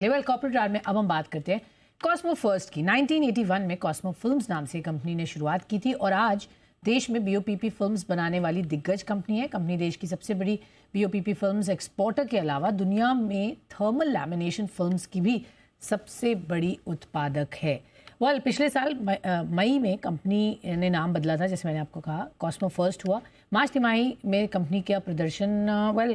Level corporate are में अब हम बात करते हैं कॉस्मो फर्स्ट की। 1981 में कॉस्मो फिल्म्स नाम से कंपनी ने शुरुआत की थी और आज देश में बीओपीपी फिल्म्स बनाने वाली दिग्गज कंपनी है। कंपनी देश की सबसे बड़ी बीओपीपी फिल्म्स एक्सपोर्टर के अलावा दुनिया में थर्मल लैमिनेशन फिल्म्स की भी सबसे बड़ी उत्पादक है। पिछले साल मई में कंपनी ने नाम बदला था, जैसे मैंने आपको कहा, कॉस्मो फर्स्ट हुआ। मार्च तिमाही में कंपनी का प्रदर्शन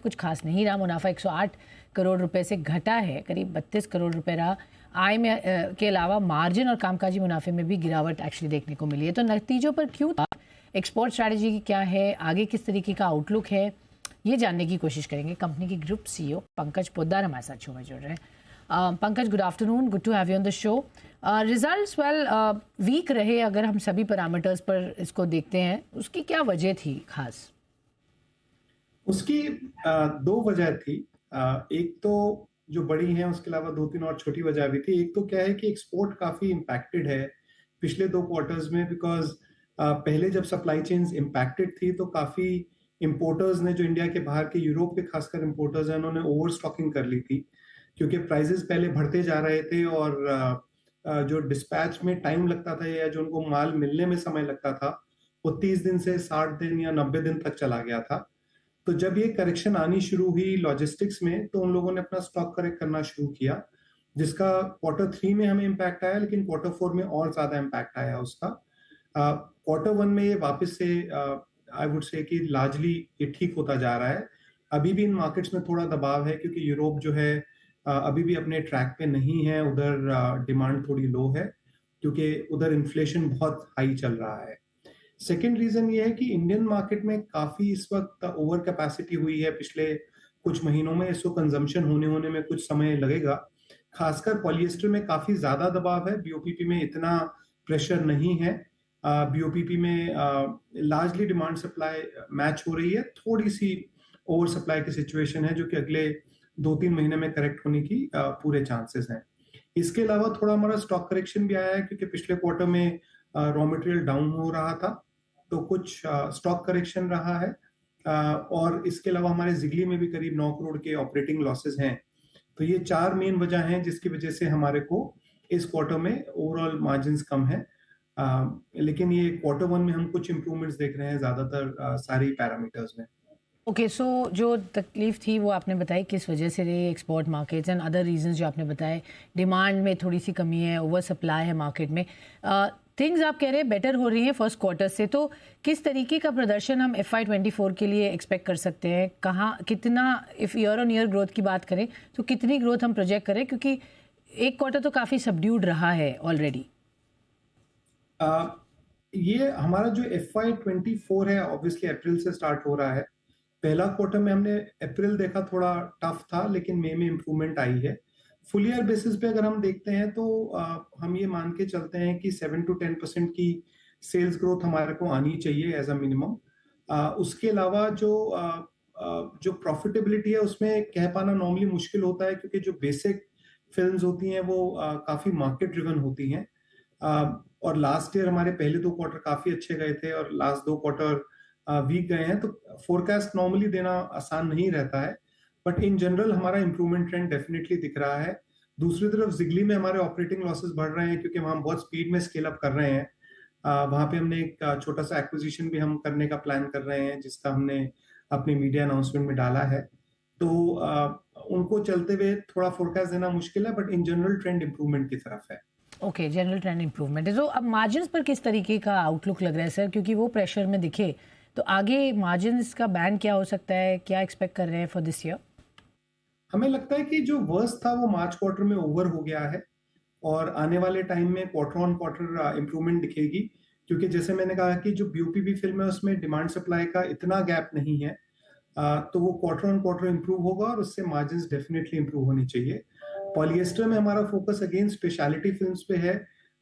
कुछ खास नहीं रहा। मुनाफा 108 करोड़ रुपए से घटा है, करीब 32 करोड़ रुपए रहा। आय में के अलावा मार्जिन और कामकाजी मुनाफे में भी गिरावट एक्चुअली देखने को मिली है। तो नतीजों पर क्यों था, एक्सपोर्ट स्ट्रैटेजी क्या है, आगे किस तरीके का आउटलुक है, ये जानने की कोशिश करेंगे। कंपनी के ग्रुप सीईओ पंकज पोद्दार हमारे साथ शो में जुड़ रहे हैं। Pankaj, good afternoon, good to have you on the show. Results week रहे अगर हम सभी पैरामीटर्स पर इसको देखते हैं, उसकी क्या वजह थी खास? उसकी दो वजह थी। एक तो जो बड़ी है, उसके अलावा दो तीन और छोटी वजह भी थी। एक तो क्या है कि एक्सपोर्ट काफी इम्पैक्टेड है पिछले दो क्वार्टर्स में, बिकॉज पहले जब सप्लाई चेन्स इम्पैक्टेड थी तो काफी इंपोर्टर्स ने, जो इंडिया के बाहर के, यूरोप के खासकर इंपोर्टर्स हैं, उन्होंने ओवर स्टॉकिंग कर ली थी क्योंकि प्राइसेस पहले बढ़ते जा रहे थे और जो डिस्पैच में टाइम लगता था या जो उनको माल मिलने में समय लगता था वो 30 दिन से 60 दिन या 90 दिन तक चला गया था। तो जब ये करेक्शन आनी शुरू हुई लॉजिस्टिक्स में, तो उन लोगों ने अपना स्टॉक करेक्ट करना शुरू किया, जिसका क्वार्टर 3 में हमें इम्पैक्ट आया, लेकिन क्वार्टर 4 में और ज्यादा इम्पैक्ट आया उसका। क्वार्टर 1 में ये वापस से आई वुड से कि लार्जली ये ठीक होता जा रहा है। अभी भी इन मार्केट्स में थोड़ा दबाव है क्योंकि यूरोप जो है अभी भी अपने ट्रैक पे नहीं है। उधर डिमांड थोड़ी लो है क्योंकि उधर इन्फ्लेशन बहुत हाई चल रहा है। सेकेंड रीजन ये है कि इंडियन मार्केट में काफी इस वक्त ओवर कैपेसिटी हुई है पिछले कुछ महीनों में। इसको कंजम्पशन होने में कुछ समय लगेगा। खासकर पॉलिएस्टर में काफी ज्यादा दबाव है, बीओपीपी में इतना प्रेशर नहीं है। बीओपीपी में लार्जली डिमांड सप्लाई मैच हो रही है। थोड़ी सी ओवर सप्लाई की सिचुएशन है जो कि अगले 2-3 महीने में करेक्ट होने की पूरे चांसेस हैं। इसके अलावा थोड़ा हमारा स्टॉक करेक्शन भी आया है क्योंकि पिछले क्वार्टर में रॉ मटेरियल डाउन हो रहा था, तो कुछ स्टॉक करेक्शन रहा है। और इसके अलावा हमारे जिगली में भी करीब 9 करोड़ के ऑपरेटिंग लॉसेस हैं। तो ये 4 मेन वजह हैं जिसकी वजह से हमारे को इस क्वार्टर में ओवरऑल मार्जिन्स कम है। लेकिन ये क्वार्टर 1 में हम कुछ इंप्रूवमेंट्स देख रहे हैं ज्यादातर सारी पैरामीटर्स में। ओके, सो जो तकलीफ थी वो आपने बताई किस वजह से रही, export markets and other reasons जो आपने बताए। डिमांड में थोड़ी सी कमी है, ओवर सप्लाई है मार्केट में। थिंग्स आप कह रहे हैं बेटर हो रही हैं फर्स्ट क्वार्टर से, तो किस तरीके का प्रदर्शन हम FY24 के लिए एक्सपेक्ट कर सकते हैं? कहाँ, कितना, if year on year growth की बात करें तो कितनी ग्रोथ हम प्रोजेक्ट करें, क्योंकि एक क्वार्टर तो काफ़ी सबड्यूड रहा है ऑलरेडी। ये हमारा जो FY24 है ऑब्वियसली अप्रैल से स्टार्ट हो रहा है। पहला क्वार्टर में हमने अप्रैल देखा थोड़ा टफ था, लेकिन मई में इंप्रूवमेंट आई है। फुल ईयर बेसिस पे अगर हम देखते हैं तो हम ये मान के चलते हैं कि 7 to 10% की सेल्स ग्रोथ हमारे को आनी चाहिए एज अ मिनिमम। उसके अलावा जो प्रॉफिटेबिलिटी है उसमें कह पाना नॉर्मली मुश्किल होता है क्योंकि जो बेसिक फिल्म्स होती हैं वो काफी मार्केट ड्रिवन होती हैं। और लास्ट ईयर हमारे पहले 2 क्वार्टर काफी अच्छे गए थे और लास्ट 2 क्वार्टर वीक गए हैं, तो फोरकास्ट नॉर्मली देना आसान नहीं रहता है। बट इन जनरल हमारा इंप्रूवमेंट ट्रेंड डेफिनेटली दिख रहा है। दूसरी तरफ जिगली में हमारे ऑपरेटिंग लॉसेस बढ़ रहे हैं क्योंकि हम बहुत स्पीड में स्केल अप कर रहे हैं। वहां पे हमने एक छोटा सा एक्विजिशन भी हम करने का प्लान कर रहे हैं, जिसका हमने अपनी मीडिया अनाउंसमेंट में डाला है। तो उनको चलते हुए थोड़ा फोरकास्ट देना मुश्किल है, but in general trend improvement की तरफ है। ओके, जनरल ट्रेंड इंप्रूवमेंट है। तो अब मार्जिन पर किस तरीके का आउटलुक लग रहा है सर, क्योंकि वो प्रेशर में दिखे, तो आगे मार्जिन्स का बैंड क्या हो सकता है, क्या एक्सपेक्ट कर रहे हैं फॉर दिस ईयर? हमें लगता है कि जो वर्स्ट था वो मार्च क्वार्टर में ओवर हो गया है और आने वाले टाइम में क्वार्टर ऑन क्वार्टर इंप्रूवमेंट दिखेगी, क्योंकि जैसे मैंने कहा कि जो बीओपीपी फिल्म है उसमें डिमांड सप्लाई का इतना गैप नहीं है। तो वो क्वार्टर ऑन क्वार्टर इंप्रूव होगा और उससे मार्जिन्स डेफिनेटली इंप्रूव होनी चाहिए। पॉलिएस्टर में हमारा फोकस अगेन स्पेशलिटी फिल्म्स पे है।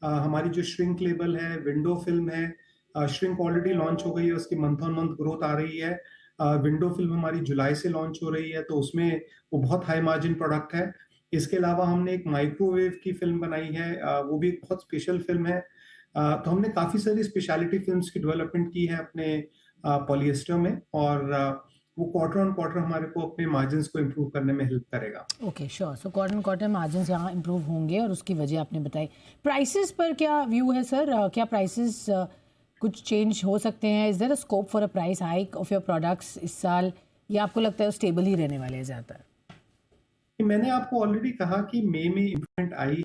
हमारी जो श्रिंक लेबल है, विंडो फिल्म है, श्रिंक ऑलरेडी लॉन्च हो गई है, उसकी मंथ ऑन मंथ ग्रोथ आ रही है। विंडो फिल्म हमारी जुलाई से लॉन्च हो रही है, तो उसमें वो बहुत हाई मार्जिन प्रोडक्ट है। इसके अलावा हमने एक माइक्रोवेव की फिल्म बनाई है, वो भी एक बहुत स्पेशल फिल्म है। तो हमने काफी सारी स्पेशलिटी फिल्म्स की डेवलपमेंट की है अपने पॉलिएस्टर में। और वो क्वार्टर ऑन क्वार्टर हमारे को अपने मार्जिन्स को इम्प्रूव करने में हेल्प करेगा। Okay, sure. So quarter quarter margins यहाँ इंप्रूव होंगे और उसकी वजह आपने बताई। प्राइसेस पर क्या व्यू है सर? क्या प्राइसेस कुछ चेंज हो सकते हैं? Is there a scope for a price hike of your products इस साल, या आपको लगता है स्टेबल ही रहने वाले हैं ज़्यादातर? मैंने आपको ऑलरेडी कहा कि मई में इम्प्रूवमेंट आई,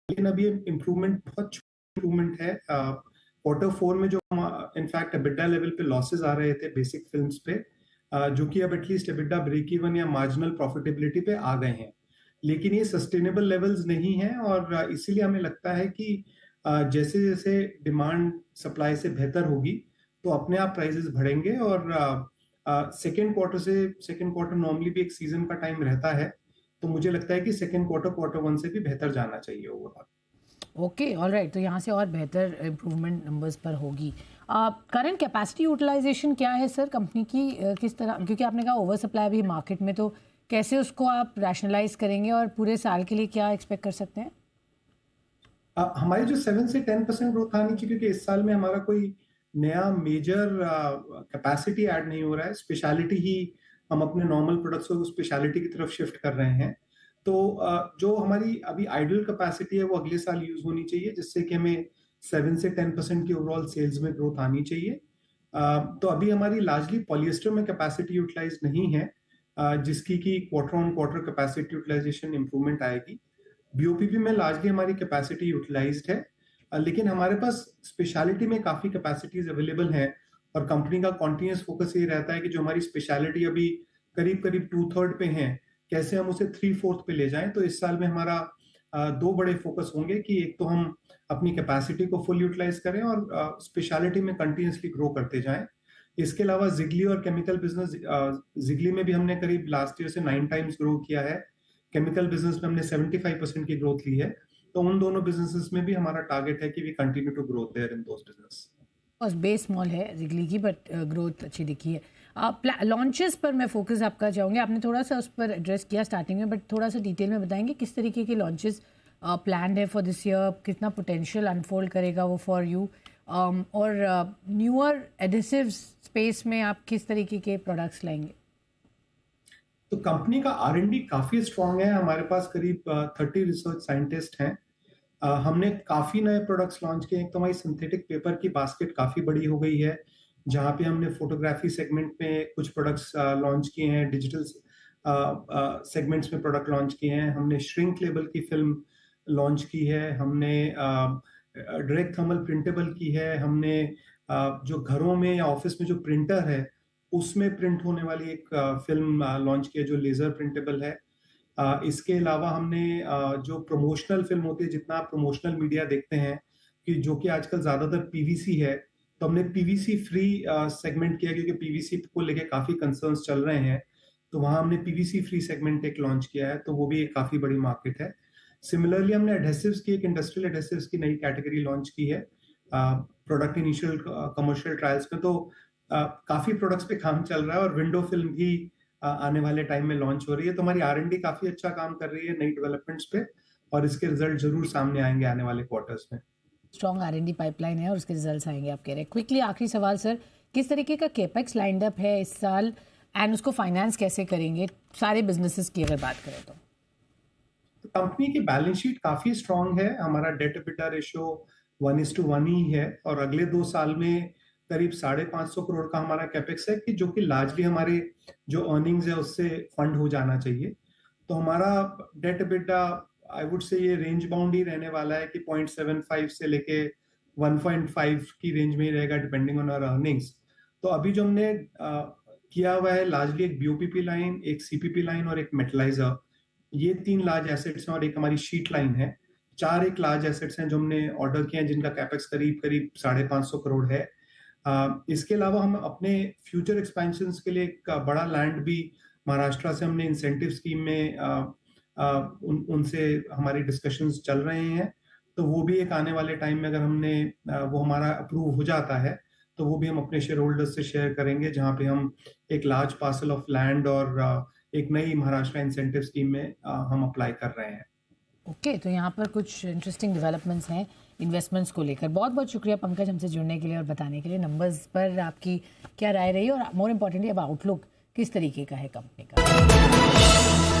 लेकिन अभी इम्प्रूवमेंट बहुत इम्प्रूवमेंट है। क्वार्टर 4 में जो इनफैक्ट एबिडा लेवल पे लॉसेस आ रहे थे बेसिक फिल्म्स पे, जो कि अब एटलीस्ट एबिडा ब्रेक इवन या मार्जिनल प्रॉफिटेबिलिटी पे आ गए हैं, लेकिन ये सस्टेनेबल लेवल्स नहीं है। और इसीलिए हमें लगता है कि जैसे जैसे डिमांड सप्लाई से बेहतर होगी तो अपने आप प्राइसेस बढ़ेंगे। और सेकेंड क्वार्टर नॉर्मली भी एक सीजन का टाइम रहता है, तो मुझे लगता है कि सेकेंड क्वार्टर 1 से भी बेहतर जाना चाहिए ओवरऑल। Okay, all right. तो यहाँ से और बेहतर इम्प्रूवमेंट नंबर्स पर होगी। करंट कैपेसिटी यूटिलाइजेशन क्या है सर कंपनी की? किस तरह, क्योंकि आपने कहा ओवर सप्लाई भी मार्केट में, तो कैसे उसको आप रैशनलाइज करेंगे और पूरे साल के लिए क्या एक्सपेक्ट कर सकते हैं? हमारी जो 7 से 10% ग्रोथ आनी चाहिए, क्योंकि इस साल में हमारा कोई नया मेजर कैपेसिटी ऐड नहीं हो रहा है। स्पेशलिटी ही हम अपने नॉर्मल प्रोडक्ट्स को स्पेशलिटी की तरफ शिफ्ट कर रहे हैं। तो जो हमारी अभी आइडल कैपेसिटी है वो अगले साल यूज होनी चाहिए, जिससे कि हमें 7 से 10% की ओवरऑल सेल्स में ग्रोथ आनी चाहिए। तो अभी हमारी लार्जली पॉलिएस्टर में कैपेसिटी यूटिलाइज नहीं है, जिसकी की quarter on quarter capacity utilization improvement आएगी। बीओपीपी में लार्जली हमारी कैपेसिटी यूटिलाइज्ड है, लेकिन हमारे पास स्पेशलिटी में काफी कैपेसिटीज अवेलेबल हैं। और कंपनी का कॉन्टिन्यूस फोकस ये रहता है कि जो हमारी स्पेशलिटी अभी करीब करीब 2/3 पे है, कैसे हम उसे 3/4 पे ले जाएं। तो इस साल में हमारा दो बड़े फोकस होंगे कि एक तो हम अपनी कैपेसिटी को फुल यूटिलाइज करें और स्पेशलिटी में कंटिन्यूसली ग्रो करते जाएं। इसके अलावा जिगली और केमिकल बिजनेस, जिगली में भी हमने करीब लास्ट ईयर से 9 टाइम्स ग्रो किया है। केमिकल बिजनेस में हमने 75% की ग्रोथ ली है। तो उन दोनों बिजनेसेस में भी हमारा टारगेट है कि we continue to grow there in those business. बस बेस स्मॉल है जिगली की, बट ग्रोथ अच्छी दिखी है। लॉन्चेस पर मैं फोकस आपका चाहूँगी। आपने थोड़ा सा उस पर एड्रेस किया स्टार्टिंग में, बट थोड़ा सा डिटेल में बताएंगे किस तरीके के लॉन्चेस प्लान्ड है फॉर दिस ईयर? कितना पोटेंशियल अनफोल्ड करेगा वो फॉर यू? और न्यूअर एडिसिव्स स्पेस में आप किस तरीके के प्रोडक्ट्स लाएंगे? तो कंपनी का R&D काफी स्ट्रांग है। हमारे पास करीब 30 रिसर्च साइंटिस्ट हैं। हमने काफी नए प्रोडक्ट्स लॉन्च किए। एक तो हमारी सिंथेटिक पेपर की बास्केट काफी बड़ी हो गई है, जहाँ पे हमने फोटोग्राफी सेगमेंट में कुछ प्रोडक्ट्स लॉन्च किए हैं, डिजिटल सेगमेंट्स में प्रोडक्ट लॉन्च किए हैं। हमने श्रिंक लेबल की फिल्म लॉन्च की है, हमने डायरेक्ट थर्मल प्रिंटेबल की है, हमने जो घरों में या ऑफिस में जो प्रिंटर है उसमें प्रिंट होने वाली एक फिल्म लॉन्च की है जो लेजर प्रिंटेबल है। इसके अलावा हमने जो प्रमोशनल फिल्म होती है, जितना आप प्रमोशनल मीडिया देखते हैं कि जो कि आजकल ज्यादातर पीवीसी है, तो हमने पीवीसी फ्री सेगमेंट किया, क्योंकि पीवीसी को लेके काफी कंसर्न्स चल रहे हैं। तो वहां हमने पीवीसी फ्री सेगमेंट एक लॉन्च किया है, तो वो भी एक काफी बड़ी मार्केट है। सिमिलरली हमने एडहेसिव्स की एक इंडस्ट्रियल एडहेसिव्स की नई कैटेगरी लॉन्च की है प्रोडक्ट इनिशियल कमर्शियल ट्रायल्स में। तो काफी प्रोडक्ट्स पे काम चल रहा है और विंडो फिल्म भी आने वाले टाइम में लॉन्च हो रही है। तो हमारी R&D काफी अच्छा काम कर रही है नई डेवलपमेंट्स पे, और इसके रिजल्ट जरूर सामने आएंगे आने वाले क्वार्टर्स में। स्ट्रॉन्ग R&D पाइपलाइन है और उसके रिजल्ट्स आएंगे आप कह रहे हैं। क्विकली आखिरी सवाल सर, किस तरीके का केपेक्स लाइंड अप है इस साल एंड उसको फाइनेंस कैसे करेंगे सारे बिजनेसेस की अगर बात करें तो? कंपनी की बैलेंस शीट काफी स्ट्रांग है। हमारा डेट एबिटा रेशियो 1:1 ही है, और अगले 2 साल में करीब 550 करोड़ का हमारा कैपेक्स है, कि जो कि लार्जली हमारे जो अर्निंग्स है उससे फंड हो जाना चाहिए। तो हमारा date EBITDA I would say ये रेंज बाउंड ही रहने वाला है कि 0.75 से लेके 1.5 की रेंज में ही रहेगा, डिपेंडिंग ऑन आवर अर्निंग्स। तो अभी जो हमने किया हुआ है लार्जली एक बीओपीपी लाइन, एक सीपीपी लाइन और एक मेटलाइजर, ये 3 लार्ज एसेट्स हैं, और एक हमारी शीट लाइन है। 4 एक लार्ज एसेट्स हैं जो हमने ऑर्डर किए हैं, जिनका कैपेक्स करीब करीब 550 करोड़ है। इसके अलावा हम अपने फ्यूचर एक्सपेंशन के लिए एक बड़ा लैंड भी महाराष्ट्र से हमने इंसेंटिव स्कीम में उनसे हमारी डिस्कशंस चल रहे हैं। तो वो भी एक आने वाले टाइम में अगर हमने वो हमारा अप्रूव हो जाता है, तो वो भी हम अपने शेयर होल्डर्स से शेयर करेंगे, जहाँ पे हम एक लार्ज पार्सल ऑफ लैंड और एक नई महाराष्ट्र इंसेंटिव स्कीम में हम अप्लाई कर रहे हैं। ओके, तो यहाँ पर कुछ इंटरेस्टिंग डेवलपमेंट्स हैं इन्वेस्टमेंट्स को लेकर। बहुत बहुत शुक्रिया पंकज हमसे जुड़ने के लिए और बताने के लिए नंबर्स पर आपकी क्या राय रही और मोर इम्पोर्टेंटली अब आउटलुक किस तरीके का है कंपनी का।